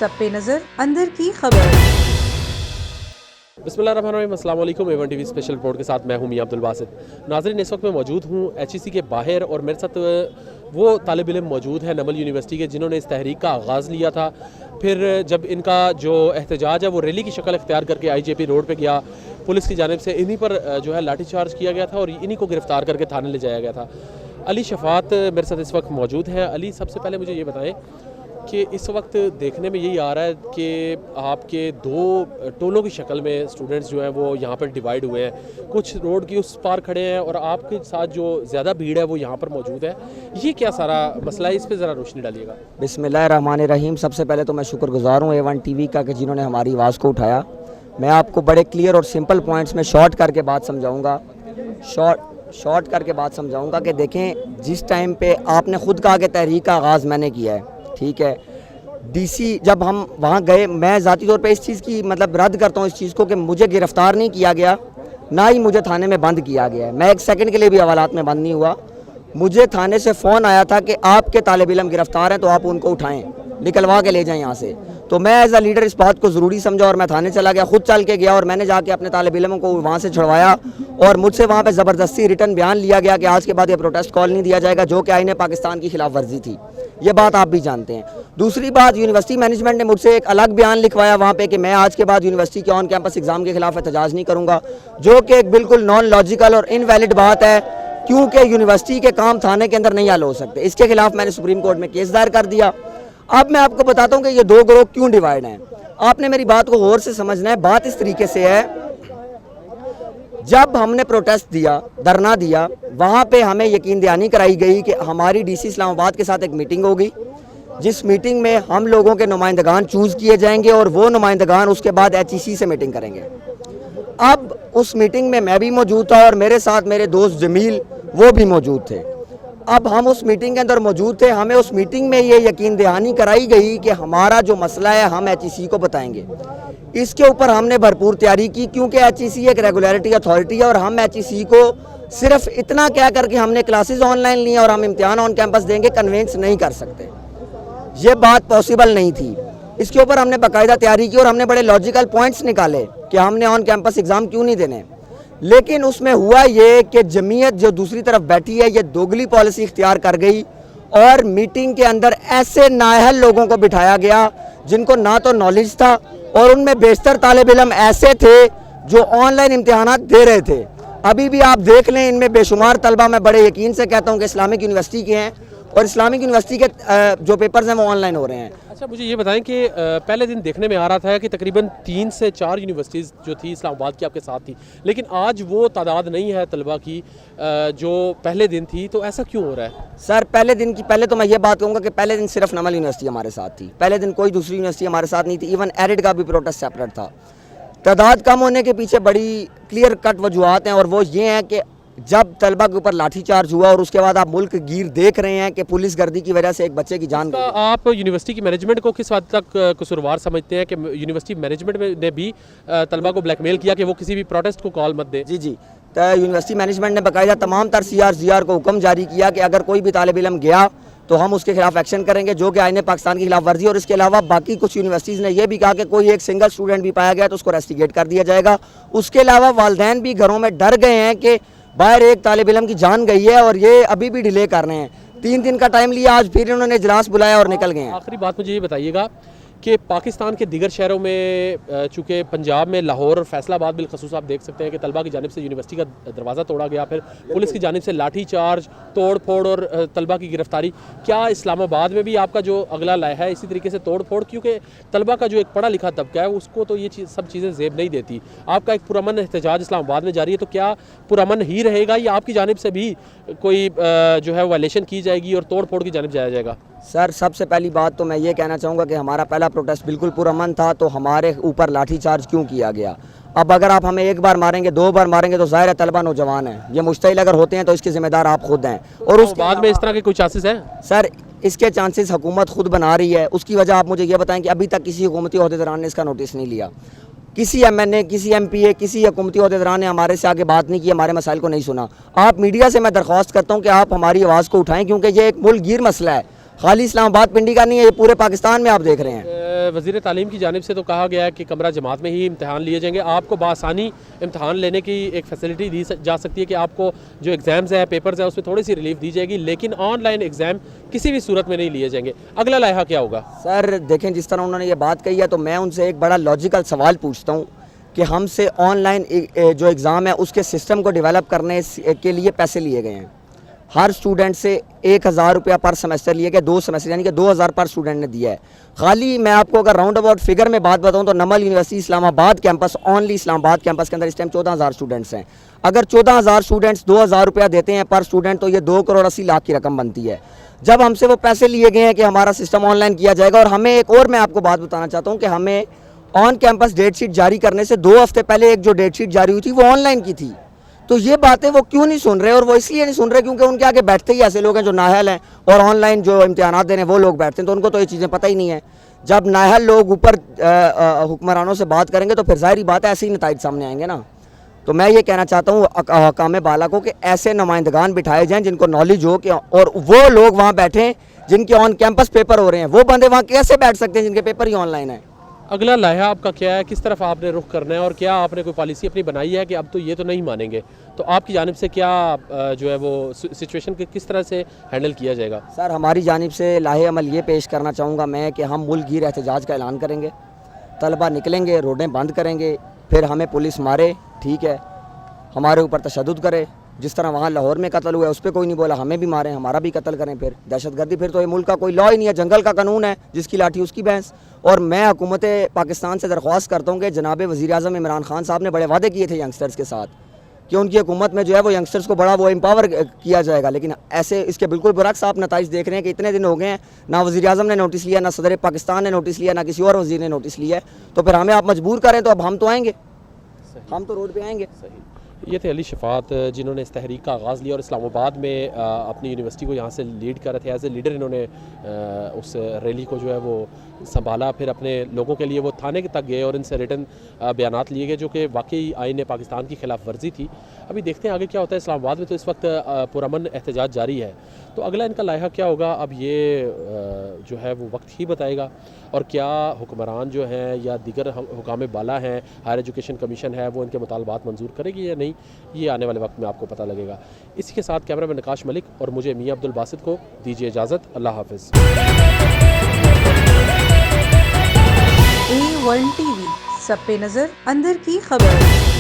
सब पे नजर अंदर की खबर। बिस्मिल्लाहिर्रहमानिर्रहीम, अस्सलाम वालेकुम। A1 TV स्पेशल रिपोर्ट के साथ मैं हूं मियां अब्दुल बासित। नाज़रीन, इस वक्त मैं मौजूद हूं HEC के बाहर और मेरे साथ वो तालिब इल्म मौजूद है नमल यूनिवर्सिटी के जिन्होंने इस तहरीक का आगाज़ लिया था। फिर जब इनका जो एहतजाज है वो रैली की शक्ल इख्तियार करके IJP रोड पे गया, पुलिस की जानिब से इन्हीं पर जो है लाठी चार्ज किया गया था और इन्हीं को गिरफ़्तार करके थाने ले जाया गया था। अली शफ़ात मेरे साथ इस वक्त मौजूद हैं। अली, सबसे पहले मुझे ये बताएं कि इस वक्त देखने में यही आ रहा है कि आपके दो टोलों की शक्ल में स्टूडेंट्स जो हैं वो यहाँ पर डिवाइड हुए हैं, कुछ रोड की उस पार खड़े हैं और आपके साथ जो ज़्यादा भीड़ है वो यहाँ पर मौजूद है। ये क्या सारा मसला है, इस पर ज़रा रोशनी डालिएगा। बिस्मिल्लाहिर्रहमानिर्रहीम। सबसे पहले तो मैं शुक्रगुजार हूँ A1 TV का कि जिन्होंने हमारी आवाज़ को उठाया। मैं आपको बड़े क्लियर और सिंपल पॉइंट्स में शॉर्ट करके बात समझाऊँगा कि देखें, जिस टाइम पे आपने खुद कहा कि तहरीक का आगाज़ मैंने किया है, ठीक है। DC जब हम वहाँ गए, मैं ज़ाती तौर पे इस चीज़ की रद्द करता हूँ इस चीज़ को कि मुझे गिरफ़्तार नहीं किया गया, ना ही मुझे थाने में बंद किया गया है। मैं एक सेकंड के लिए भी हवालात में बंद नहीं हुआ। मुझे थाने से फ़ोन आया था कि आपके तालिब इल्म गिरफ़्तार हैं तो आप उनको उठाएं, निकलवा के ले जाएं यहाँ से। तो मैं एज अ लीडर इस बात को ज़रूरी समझा और मैं थाने चला गया, खुद चल के गया और मैंने जाके अपने तालिब इल्म को वहाँ से छुड़वाया और मुझसे वहाँ पे ज़बरदस्ती रिटर्न बयान लिया गया कि आज के बाद ये प्रोटेस्ट कॉल नहीं दिया जाएगा, जो कि आईन पाकिस्तान की खिलाफ वर्जी थी। ये बात आप भी जानते हैं। दूसरी बात, यूनिवर्सिटी मैनेजमेंट ने मुझसे एक अलग बयान लिखवाया वहाँ पे कि मैं आज के बाद यूनिवर्सिटी के ऑन कैंपस एग्ज़ाम के खिलाफ एहतजाज नहीं करूँगा, जो कि एक बिल्कुल नॉन लॉजिकल और इनवैलिड बात है, क्योंकि यूनिवर्सिटी के काम थाने के अंदर नहीं हल हो सकते। इसके खिलाफ मैंने सुप्रीम कोर्ट में केस दायर कर दिया। अब मैं आपको बताता हूँ कि ये दो ग्रोह क्यों डिवाइड हैं। आपने मेरी बात को गौर से समझना है। बात इस तरीके से है, जब हमने प्रोटेस्ट दिया, धरना दिया, वहाँ पे हमें यकीन दहानी कराई गई कि हमारी DC इस्लामाबाद के साथ एक मीटिंग होगी, जिस मीटिंग में हम लोगों के नुमाइंदगान चूज़ किए जाएंगे और वो नुमाइंदगान उसके बाद HEC से मीटिंग करेंगे। अब उस मीटिंग में मैं भी मौजूद था और मेरे साथ मेरे दोस्त जमील वो भी मौजूद थे। अब हम उस मीटिंग के अंदर मौजूद थे। हमें उस मीटिंग में ये यकीन दहानी कराई गई कि हमारा जो मसला है हम HEC को बताएंगे। इसके ऊपर हमने भरपूर तैयारी की, क्योंकि HEC एक रेगुलेटरी अथॉरिटी है और हम HEC को सिर्फ इतना क्या करके हमने क्लासेस ऑनलाइन ली और हम इम्तिहान ऑन कैंपस देंगे कन्वेंस नहीं कर सकते। ये बात पॉसिबल नहीं थी। इसके ऊपर हमने बाकायदा तैयारी की और हमने बड़े लॉजिकल पॉइंट्स निकाले कि हमने ऑन कैंपस एग्ज़ाम क्यों नहीं देने। लेकिन उसमें हुआ ये कि जमीयत जो दूसरी तरफ बैठी है ये दोगली पॉलिसी इख्तियार कर गई और मीटिंग के अंदर ऐसे नाअहल लोगों को बिठाया गया जिनको ना तो नॉलेज था और उनमें बेशतर तालिब इल्म ऐसे थे जो ऑनलाइन इम्तिहानात दे रहे थे। अभी भी आप देख लें, इनमें बेशुमार तलबा मैं बड़े यकीन से कहता हूँ कि इस्लामिक यूनिवर्सिटी के हैं और इस्लामिक यूनिवर्सिटी के जो पेपर्स हैं वो ऑनलाइन हो रहे हैं। अच्छा, मुझे ये बताएं कि पहले दिन देखने में आ रहा था कि तकरीबन 3 से 4 यूनिवर्सिटीज़ जो थी इस्लामाबाद की आपके साथ थी, लेकिन आज वो तादाद नहीं है तलबा की जो पहले दिन थी। तो ऐसा क्यों हो रहा है? सर, पहले तो मैं ये बात कहूँगा कि पहले दिन सिर्फ नमल यूनिवर्सिटी हमारे साथ थी। पहले दिन कोई दूसरी यूनिवर्सिटी हमारे साथ नहीं थी। इवन एरिड का भी प्रोटेस्ट सेपरेट था। तादाद कम होने के पीछे बड़ी क्लियर कट वजूहत हैं और वो ये हैं कि जब तलबा के ऊपर लाठी चार्ज हुआ और उसके बाद आप मुल्क गिर देख रहे हैं कि पुलिस गर्दी की वजह से एक बच्चे की जान गई। आप यूनिवर्सिटी की मैनेजमेंट को किस हद तक कसूरवार समझते हैं कि यूनिवर्सिटी मैनेजमेंट ने भी तलबा को ब्लैकमेल किया कि वो किसी भी प्रोटेस्ट को कॉल मत दे? जी। तो यूनिवर्सिटी मैनेजमेंट ने बाकायदा तमाम तर CR को हुक्म जारी किया कि अगर कोई भी तालिब इल्म गया तो हम उसके खिलाफ एक्शन करेंगे, जो कि आईन पाकिस्तान की खिलाफ वर्जी। और इसके अलावा बाकी कुछ यूनिवर्सिटीज़ ने यह भी कहा कि कोई एक सिंगल स्टूडेंट भी पाया गया तो उसको रेस्टिगेट कर दिया जाएगा। उसके अलावा वालिदैन भी घरों में डर गए हैं कि बाहर एक तालिब इल्म की जान गई है और ये अभी भी डिले कर रहे हैं। 3 दिन का टाइम लिया, आज फिर इन्होंने इजलास बुलाया और निकल गए हैं। आखिरी बात मुझे ये बताइएगा कि पाकिस्तान के दीगर शहरों में चूँकि पंजाब में लाहौर और फैसलाबाद बिलखसूस आप देख सकते हैं कि तलबा की जानिब से यूनिवर्सिटी का दरवाज़ा तोड़ा गया, फिर पुलिस की जानिब से लाठी चार्ज, तोड़ फोड़ और तलबा की गिरफ्तारी। क्या इस्लामाबाद में भी आपका जो अगला लहर है इसी तरीके से तोड़ फोड़? क्योंकि तलबा का जो एक पढ़ा लिखा तबका है उसको तो ये सब चीज़ें ज़ेब नहीं देती। आपका एक पुरअमन एहतजाज इस्लामाबाद में जारी है, तो क्या पुरअमन ही रहेगा या आपकी जानिब से भी कोई जो है वायलेशन की जाएगी और तोड़ फोड़ की जानिब जाया जाएगा? सर, सबसे पहली बात तो मैं ये कहना चाहूँगा कि हमारा पहला प्रोटेस्ट बिल्कुल पुरअमन था, तो हमारे ऊपर लाठी चार्ज क्यों किया गया? अब अगर आप हमें एक बार मारेंगे, 2 बार मारेंगे तो ज़ाहिर है तलबा नौजवान है, ये मुश्तइल अगर होते हैं तो इसके ज़िम्मेदार आप खुद हैं। और उस बाद में इस तरह के कोई चांसेस हैं? सर, इसके चांसेस हुकूमत खुद बना रही है। उसकी वजह आप मुझे ये बताएं कि अभी तक किसी हुकूमती अहदेदार ने इसका नोटिस नहीं लिया। किसी MNA, किसी MPA, किसी हुकूमती अहदेदार ने हमारे से आगे बात नहीं की, हमारे मसाइल को नहीं सुना। आप मीडिया से मैं दरख्वास्त करता हूँ कि आप हमारी आवाज़ को उठाएं, क्योंकि ये एक मुल्क गिर मसला है। खाली इस्लामाबाद पिंडी का नहीं है, ये पूरे पाकिस्तान में आप देख रहे हैं। वज़ीर तालीम की जानिब से तो कहा गया है कि कमरा जमात में ही इम्तहान लिए जाएंगे, आपको बआसानी इम्तहान लेने की एक फैसिलिटी दी जा सकती है कि आपको जो एग्ज़ाम्स हैं, पेपर्स हैं, उसमें थोड़ी सी रिलीफ दी जाएगी, लेकिन ऑनलाइन एग्ज़ाम किसी भी सूरत में नहीं लिए जाएंगे। अगला लायहा क्या होगा? सर देखें, जिस तरह उन्होंने ये बात कही है तो मैं उनसे एक बड़ा लॉजिकल सवाल पूछता हूँ कि हमसे ऑनलाइन जो एग्ज़ाम है उसके सिस्टम को डेवलप करने के लिए पैसे लिए गए हैं। हर स्टूडेंट से 1000 रुपया पर सेमेस्टर लिए गए, 2 सेमेस्टर यानी कि 2000 पर स्टूडेंट ने दिया है। खाली मैं आपको अगर राउंड अबाउट फिगर में बात बताऊं तो Namal university Islamabad campus, only Islamabad campus के अंदर इस टाइम 14000 स्टूडेंट्स हैं। अगर 14000 स्टूडेंट्स 2000 रुपया देते हैं पर स्टूडेंट तो ये 2 करोड़ 80 लाख की रकम बनती है। जब हमसे वो पैसे लिए गए हैं कि हमारा सिस्टम ऑनलाइन किया जाएगा, और हमें एक और मैं आपको बात बताना चाहता हूँ कि हमें ऑन कैंपस डेट शीट जारी करने से 2 हफ्ते पहले एक जो डेट शीट जारी हुई थी वो ऑनलाइन की थी। तो ये बातें वो क्यों नहीं सुन रहे, और वो इसलिए नहीं सुन रहे क्योंकि उनके आगे बैठते ही ऐसे लोग हैं जो नाअहल हैं, और ऑनलाइन जो इम्तिहानात देने वो लोग बैठते हैं, तो उनको तो ये चीज़ें पता ही नहीं है। जब नाअहल लोग ऊपर हुक्मरानों से बात करेंगे तो फिर ज़ाहिर बात है ऐसे ही नताइज सामने आएंगे ना। तो मैं ये कहना चाहता हूँ हकाम बाला को कि ऐसे नुमाइंदगान बिठाए जाएँ जिनको नॉलेज हो कि, और वो लोग वहाँ बैठें जिनके ऑन कैंपस पेपर हो रहे हैं। वो बंदे वहाँ कैसे बैठ सकते हैं जिनके पेपर ही ऑनलाइन है? अगला लायहा आपका क्या है, किस तरफ आपने रुख करना है, और क्या आपने कोई पॉलिसी अपनी बनाई है कि अब तो ये तो नहीं मानेंगे, तो आपकी जानिब से क्या जो है वो सिचुएशन के किस तरह से हैंडल किया जाएगा? सर हमारी जानिब से लाहे अमल ये पेश करना चाहूँगा मैं कि हम मुल्क गिर एहतजाज का ऐलान करेंगे, तलबा निकलेंगे, रोडें बंद करेंगे, फिर हमें पुलिस मारे ठीक है, हमारे ऊपर तशद्दुद करे, जिस तरह वहाँ लाहौर में कत्ल हुआ है उस पर कोई नहीं बोला, हमें भी मारें, हमारा भी कत्ल करें, फिर दहशतगर्दी, फिर तो ये मुल्क का कोई लॉ ही नहीं है, जंगल का कानून है, जिसकी लाठी उसकी भैंस। और मैं हुकूमत पाकिस्तान से दरख्वास्त करता हूँ कि जनाब वज़ीर-ए-आज़म इमरान खान साहब ने बड़े वादे किए थे यंगस्टर्स के साथ कि उनकी हुकूमत में जो है वो यंगस्टर्स को बड़ा वो एम्पावर किया जाएगा, लेकिन ऐसे इसके बिल्कुल बरक्स आप नताइज देख रहे हैं कि इतने दिन हो गए हैं, ना वज़ीर-ए-आज़म ने नोटिस लिया, ना सदर पाकिस्तान ने नोटिस लिया, ना किसी और वज़ीर ने नोटिस लिया है। तो फिर हमें आप मजबूर करें तो अब हम तो आएँगे, हम तो रोड पर आएँगे। ये थे अली शफात जिन्होंने इस तहरीक का आगाज़ लिया और इस्लामाबाद में अपनी यूनिवर्सिटी को यहाँ से लीड कर रहे थे। एज ए लीडर इन्होंने उस रैली को जो है वो संभाला, फिर अपने लोगों के लिए वो थाने तक गए और इनसे रिटन बयानात लिए गए जो कि वाकई आईन पाकिस्तान की खिलाफ वर्जी थी। अभी देखते हैं आगे क्या होता है। इस्लामाबाद में तो इस वक्त पुरअमन एहतजाज जारी है, तो अगला इनका लायहा क्या होगा अब ये जो है वो वक्त ही बताएगा। और क्या हुक्मरान जो हैं या दीगर हुकाम बाला हैं, हायर एजुकेशन कमीशन है, वो इनके मुतालबात मंजूर करेगी या नहीं, ये आने वाले वक्त में आपको पता लगेगा। इसी के साथ कैमरा मैन नकाश मलिक और मुझे मियां अब्दुल बासित को दीजिए इजाज़त। अल्लाह हाफ़िज़। A1 TV, सब पे नज़र, अंदर की खबर।